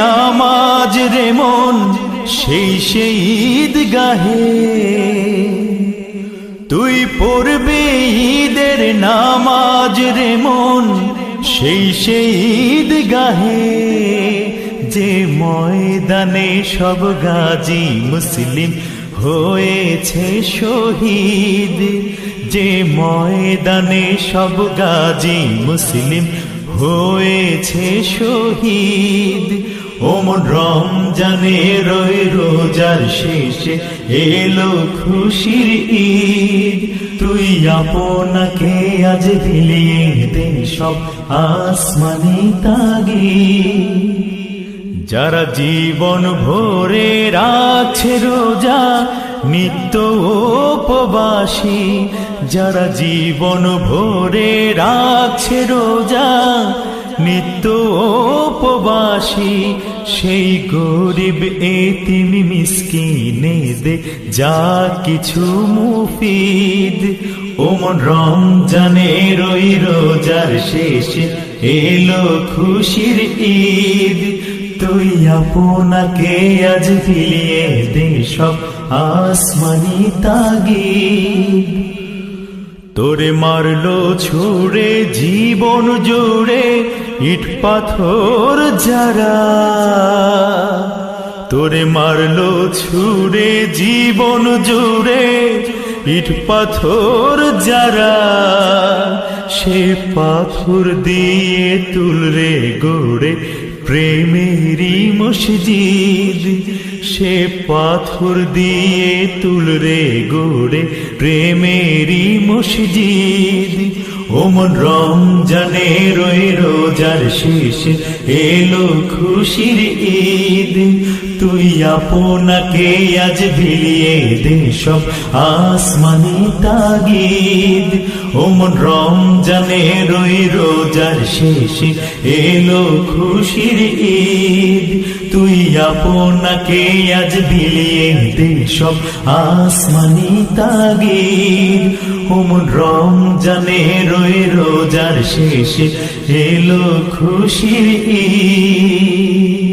নামাজ রে মন সেই ঈদগাহে, তুই পড়বে ঈদের নামাজ রে মন সেই ঈদগাহে, যে ময়দানে সব গাজী মুসলিম হয়েছে শহীদ, যে ময়দানে সব গাজী মুসলিম হয়েছে শহীদ। ওমন রমজানের রোজার শেষে এলো খুশির ঈদ, তুই আপনাকে আজ বিলিয়ে দে সব আসমানি তাগিদ। যারা জীবন ভরে রাখছে রোজা নিত্য উপবাসী, যারা জীবন ভরে রাখছে রোজা নিত্য উপবাসী, সেই গরিব এতিম মিসকিনে দে যা কিছু মুফিদ। ওমন রমজানের রোজার শেষে এলো খুশির ঈদ, তুই আপনাকে আজ বিলিয়ে দে সব আসমানি তাগিদ। তোরে মারলো ছুড়ে জীবন জুড়ে ইট পাথর যারা, তোরে মারলো ছুড়ে জীবন জুড়ে ইট পাথর যারা, সে পাথর দিয়ে তুলরে গড়ে প্রেমেরই মসজিদ, সে পাথর দিয়ে তুলরে গড়ে প্রেমেরই মসজিদ। ওমন রমজানের রোজার শেষে এলো খুশির ঈদ, তুই আপনাকে আজ বিলিয়ে দে সব আসমানি তাগিদ। ওমন রমজানের রোজার শেষে এলো খুশির ঈদ, তুই আপনাকে আজ বিলিয়ে দে সব আসমানি তাগিদ। ওমন রমজানের রোজার শেষে এলো খুশির ঈদ।